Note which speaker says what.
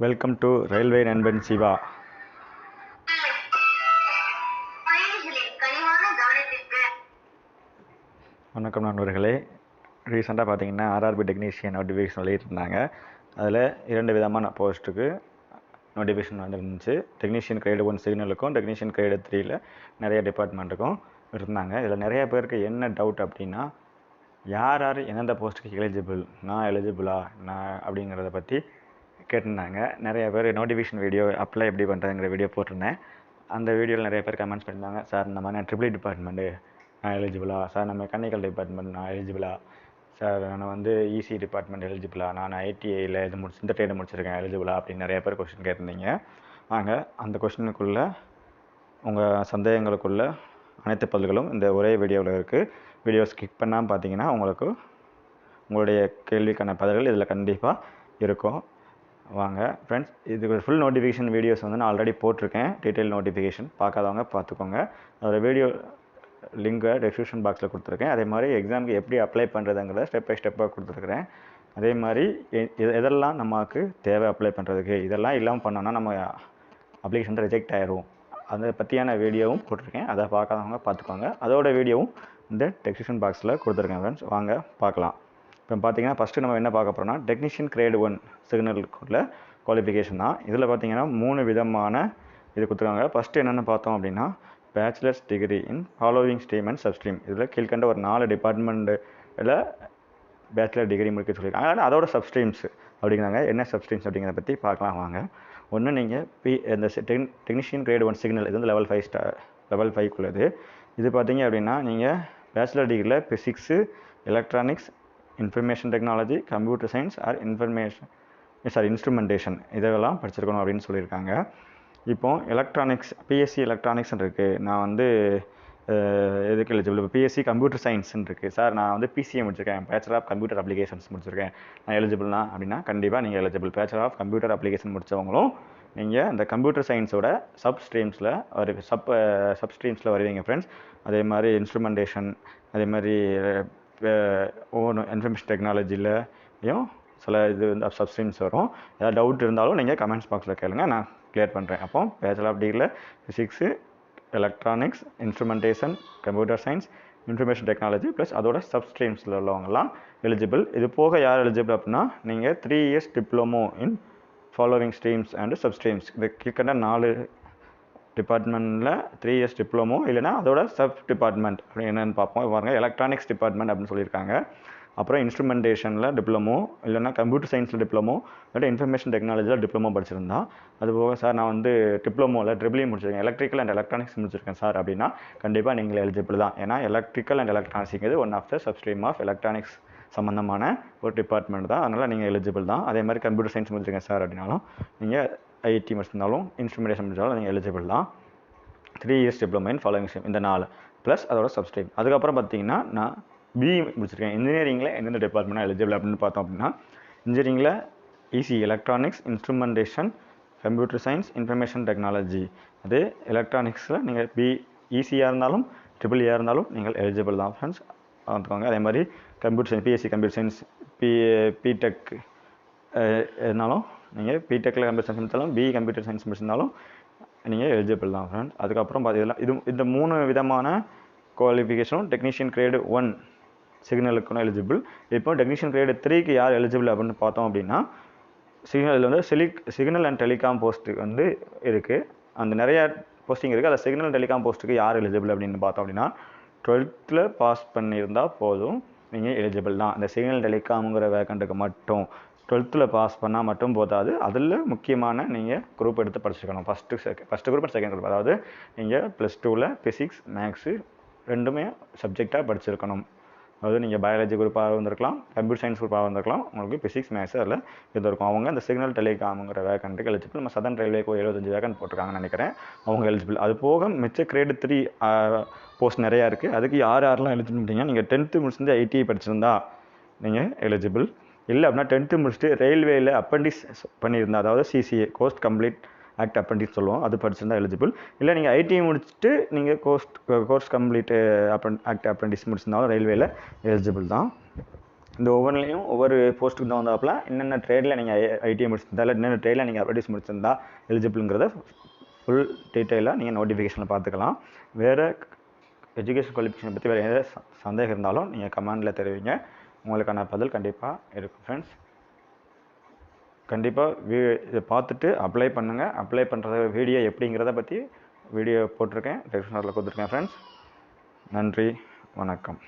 Speaker 1: Welcome to railway நண்பன் சிவா. வணக்கம் நண்பர்களே. ரீசெண்டாக பார்த்தீங்கன்னா ஆர்ஆர்பி டெக்னீஷியன் நோட்டிஃபிகேஷன் வெளியிட்டிருந்தாங்க. அதில் 2 விதமான போஸ்ட்டுக்கு நோட்டிஃபிகேஷன் வந்துருந்துச்சு. டெக்னீஷியன் கிரேடு 1 சிக்னலுக்கும் டெக்னீஷியன் கிரேடு 3ல் நிறைய டிபார்ட்மெண்ட்டுக்கும் இருந்தாங்க. இதில் நிறைய பேருக்கு என்ன டவுட் அப்படின்னா, யார் எந்தெந்த போஸ்ட்டுக்கு எலிஜிபிள், நான் எலிஜிபிளா அப்படிங்கிறத பற்றி கேட்டிருந்தாங்க. நிறைய பேர் நோட்டிஃபிகேஷன் வீடியோ அப்ளை எப்படி பண்ணுறதுங்கிற வீடியோ போட்டிருந்தேன். அந்த வீடியோவில் நிறைய பேர் கமெண்ட்ஸ் பண்ணியிருந்தாங்க. சார் இந்த மாதிரி நான் ட்ரிபிள் டிபார்ட்மெண்ட்டு நான் எலிஜிபிளா, சார் நான் மெக்கானிக்கல் டிபார்ட்மெண்ட் நான் எலிஜிபிளா, சார் நான் இசி டிபார்ட்மெண்ட் எலிஜிபிளா, நான் ஐடிஐயில் இந்த ட்ரேடு முடிச்சிருக்கேன் எலிஜிபிளா அப்படின்னு நிறைய பேர் கொஸ்டின் கேட்டிருந்தீங்க. வாங்க அந்த கொஸ்டினுக்குள்ளே உங்கள் சந்தேகங்களுக்குள்ள அனைத்து பதில்களும் இந்த ஒரே வீடியோவில் இருக்குது. வீடியோ ஸ்கிப் பண்ணாமல் பார்த்தீங்கன்னா உங்களுக்கு உங்களுடைய கேள்விக்கான பதில்கள் இதில் கண்டிப்பாக இருக்கும். வாங்க ஃப்ரெண்ட்ஸ், இதுக்கு ஃபுல் நோட்டிஃபிகேஷன் வீடியோஸ் நான் ஆல்ரெடி போட்டிருக்கேன். டீட்டெயில் நோட்டிஃபிகேஷன் பார்க்காதவங்க பார்த்துக்கோங்க. அதோட வீடியோ லிங்கை டிஸ்கிரிப்ஷன் பாக்ஸில் கொடுத்துருக்கேன். அதே மாதிரி எக்ஸாமுக்கு எப்படி அப்ளை பண்ணுறதுங்கிறத ஸ்டெப் பை ஸ்டெப்பாக கொடுத்துருக்குறேன். அதே மாதிரி எதெல்லாம் நமக்கு தேவை அப்ளை பண்ணுறதுக்கு, இதெல்லாம் இல்லாமல் பண்ணோன்னா நம்ம அப்ளிகேஷன் ரிஜெக்ட் ஆயிரும். அதை பற்றியான வீடியோவும் போட்டிருக்கேன். அதை பார்க்காதவங்க பார்த்துக்கோங்க. அதோட வீடியோவும் இந்த டிஸ்கிரிப்ஷன் பாக்ஸில் கொடுத்துருக்கேன் ஃப்ரெண்ட்ஸ். வாங்க பார்க்கலாம். இப்போ பார்த்தீங்கன்னா ஃபஸ்ட்டு நம்ம என்ன பார்க்க போகிறோம்னா, டெக்னீஷியன் கிரேடு 1 சிக்னலுக்குள்ள குவாலிஃபிகேஷன் தான். இதில் பார்த்தீங்கன்னா 3 விதமான இது கொடுத்துருக்காங்க. ஃபஸ்ட்டு என்னென்னு பார்த்தோம் அப்படின்னா, bachelors degree in following stream and substream. இதில் கீழ்கண்ட ஒரு 4 டிபார்ட்மெண்ட்டில் பேச்சுலர் டிகிரி முடிக்க சொல்லியிருக்காங்க. ஆனால் அதோட சப்ஸ்ட்ரீம்ஸ் அப்படிங்கிறாங்க. என்ன சப்ஸ்ட்ரீம்ஸ் அப்படிங்கிறத பற்றி பார்க்கலாம் வாங்க. ஒன்று, நீங்கள் இந்த டெக்னீஷியன் கிரேடு 1 சிக்னல், இது வந்து லெவல் 5 இது பார்த்தீங்க அப்படின்னா, நீங்கள் பேச்சுலர் டிகிரியில் physics, electronics, information technology, computer science or instrumentation இதெல்லாம் படிச்சிருக்கணும் அப்படின்னு சொல்லியிருக்காங்க. இப்போது எலக்ட்ரானிக்ஸ், பிஎஸ்சி எலக்ட்ரானிக்ஸ்ன்னு இருக்குது. நான் எதுக்கு எலிஜிபிள்? இப்போ பிஎஸ்சி கம்ப்யூட்டர் சயின்ஸ்ன்னு இருக்குது. சார் நான் பிசிஏ முடிச்சிருக்கேன், பேச்சுலர் ஆஃப் கம்ப்யூட்டர் அப்ளிகேஷன்ஸ் முடிச்சிருக்கேன், நான் எலிஜிபிள்னா அப்படின்னா கண்டிப்பாக நீங்கள் eligible. Bachelor of computer application முடித்தவங்களும் நீங்கள் இந்த கம்ப்யூட்டர் சயின்ஸோட சப்ஸ்ட்ரீம்ஸில் வருவீங்க ஃப்ரெண்ட்ஸ். அதே மாதிரி இன்ஸ்ட்ருமெண்டேஷன், அதே மாதிரி இன்ஃபர்மேஷன் டெக்னாலஜிலையும் சில சப்ஸ்ட்ரீம்ஸ் வரும். ஏதாவது டவுட் இருந்தாலும் நீங்கள் கமெண்ட்ஸ் பாக்ஸில் கேளுங்க, நான் கிளியர் பண்ணுறேன். அப்போ பேச்சுலர் ஆஃப் டிகிரியில் physics, electronics, instrumentation, computer science, information technology plus அதோட சப்ஸ்ட்ரீம்ஸில் உள்ளவங்கலாம் எலிஜிபிள். இது போக யார் எலிஜிபிள் அப்படின்னா, நீங்கள் 3 years diploma in following streams and substreams. இது கீழ்கண்ட 4 டிபார்ட்மெண்ட்டில் 3 இயர்ஸ் டிப்ளமோ இல்லைனா அதோட சப் டிபார்ட்மெண்ட் அப்படின்னு என்னென்னு பார்ப்போம். பாருங்கள், எலக்ட்ரானிக்ஸ் டிபார்ட்மெண்ட் அப்படின்னு சொல்லியிருக்காங்க. அப்புறம் இன்ஸ்ட்ருமெண்டேஷனில் டிப்ளமோ இல்லைனா கம்ப்யூட்டர் சயின்ஸில் டிப்ளமோ இல்லாட்டி இன்ஃபர்மேஷன் டெக்னாலஜியில் டிப்ளமோ படிச்சிருந்தா. அதுபோக சார் நான் ட்ரிப்ளமோவில் ட்ரிபிள் முடிச்சிருக்கேன், எலக்ட்ரிக்கல் அண்ட் எலக்ட்ரானிக்ஸ் முடிச்சிருக்கேன் சார் அப்படின்னா கண்டிப்பாக நீங்கள் எலிஜிபிள் தான். ஏன்னா எலக்ட்ரிக்கல் அண்ட் எலக்ட்ரானிக்ஸுங்கிறது one of the substream of electronics சம்மந்தமான ஒரு டிபார்ட்மெண்ட் தான். அதனால் நீங்கள் எலிஜிபிள் தான். அதே மாதிரி கம்ப்யூட்டர் சயின்ஸ் முடிச்சிருக்கேன் சார் அப்படின்னாலும், நீங்கள் ஐடி முடிச்சிருந்தாலும் இன்ஸ்ட்ருமெண்டேஷன் முடிச்சாலும் நீங்கள் எலிஜிபிள் தான். 3 years diploma in following stream, இந்த 4 ப்ளஸ் அதோட சப்ஸ்ட்ரீம். அதுக்கப்புறம் பார்த்தீங்கன்னா, நான் பிஇ முடிச்சிருக்கேன். இன்ஜினியரிங்கில் எந்தெந்த டிபார்ட்மெண்ட்டாக எலிஜிபிள் அப்படின்னு பார்த்தோம் அப்படின்னா, இன்ஜினியரிங்கில் EC electronics, instrumentation, computer science, information technology. அது எலக்ட்ரானிக்ஸில் நீங்கள் இசியாக இருந்தாலும் ட்ரிபிள்இயாக இருந்தாலும் நீங்கள் எலிஜிபிள் தான் ஃப்ரெண்ட்ஸ், பார்த்துக்கோங்க. அதே மாதிரி computer science, BSc computer science, BTech இருந்தாலும் நீங்கள் பிடெக்கில் கம்ப்யூட்டர் சயின்ஸ் முடித்தாலும் பிஇ கம்ப்யூட்டர் சயின்ஸ் முடிச்சிருந்தாலும் நீங்கள் எலிஜிபிள் தான் ஃப்ரெண்ட்ஸ். அதுக்கப்புறம் பார்த்தீங்கன்னா இந்த 3 விதமான குவாலிஃபிகேஷனும் டெக்னீஷியன் கிரேடு 1 சிக்னலுக்குன்னு எலிஜிபிள். இப்போ டெக்னீஷியன் கிரேடு 3க்கு யார் எலிஜிபிள் அப்படின்னு பார்த்தோம் அப்படின்னா, சிக்னல் அண்ட் டெலிகாம் போஸ்ட்டு இருக்குது. அந்த நிறையா போஸ்டிங் இருக்குது. அதில் சிக்னல் டெலிகாம் போஸ்ட்டுக்கு யார் எலிஜிபிள் அப்படின்னு பார்த்தோம் அப்படின்னா, 12th பாஸ் பண்ணியிருந்தால் போதும், நீங்கள் எலிஜிபிள் தான். இந்த சிக்னல் டெலிகாம்ங்கிற வேக்கண்ட்டுக்கு மட்டும் 12th பாஸ் பண்ணால் மட்டும் போதாது. அதில் முக்கியமான நீங்கள் குரூப் எடுத்து படிச்சுக்கணும். First group second group. அதாவது நீங்கள் +2 ஃபிசிக்ஸ், மேக்ஸு ரெண்டுமே சப்ஜெக்டாக படிச்சிருக்கணும். அதாவது நீங்கள் பயாலஜி குரூப்பாக இருந்திருக்கலாம், கம்ப்யூட்டர் சயின்ஸ் குரூப்பாக இருந்திருக்கலாம், உங்களுக்கு ஃபிசிக்ஸ் மேக்ஸ் அதில் இது இருக்கும். அவங்க இந்த சிக்னல் டெலிகாம்ங்கிற வேக்கண்ட்டுக்கு எலிஜிபிள். நம்ம சதன் ரயில்வேக்கு 75 வேக்கண்ட் போட்டிருக்காங்கன்னு நினைக்கிறேன், அவங்க எலிஜிபிள். அது போக மிச்ச கிரேடு 3 போஸ்ட் நிறையா இருக்குது. அதுக்கு யாரெல்லாம் எலிஜிபிள் பண்ணிட்டீங்கன்னா, நீங்கள் 10th முடிச்சிருந்து ஐடிஐ படிச்சிருந்தா நீங்கள் எலிஜிபிள். இல்லை அப்படின்னா 10th முடிச்சுட்டு ரயில்வேயில் அப்பண்டிஸ் பண்ணியிருந்தா, அதாவது சிசிஏ கோஸ்ட் கம்ப்ளீட் ஆக்ட் அப்பண்டிஸ் சொல்லுவோம், அது படிச்சிருந்தால் எலிஜிபிள். இல்லை நீங்கள் ஐடிஐ முடிச்சுட்டு நீங்கள் கோர்ஸ் கம்ப்ளீட் ஆக்ட் அப்பண்டிஸ் முடிச்சிருந்தாலும் ரயில்வேயில் எலிஜிபிள் தான். இந்த ஒவ்வொன்றிலையும் ஒவ்வொரு போஸ்ட்டுக்கு தான் வந்தாப்புல என்னென்ன ட்ரேடில் நீங்கள் ஐடிஐ முடிச்சிருந்தா இல்லை என்னென்ன ட்ரேடில் நீங்கள் அப்ரண்டிஸ் முடிச்சிருந்தா எலிஜிபிள்ங்கிறத ஃபுல் டீட்டெயிலாக நீங்கள் நோட்டிஃபிகேஷனில் பார்த்துக்கலாம். வேறு எஜுகேஷன் குவாலிஃபிகேஷனை பற்றி வேறு எதாவது சந்தேகம் இருந்தாலும் நீங்கள் கமெண்டில் தெரிவிங்க. உங்களுக்கான பதில் கண்டிப்பாக இருக்கும் ஃப்ரெண்ட்ஸ். கண்டிப்பாக இதை பார்த்துட்டு அப்ளை பண்ணுங்கள். அப்ளை பண்ணுற வீடியோ எப்படிங்கிறத பற்றி வீடியோ போட்டிருக்கேன், டிஸ்கிரிப்ஷனில் கொடுத்துருக்கேன் ஃப்ரெண்ட்ஸ். நன்றி, வணக்கம்.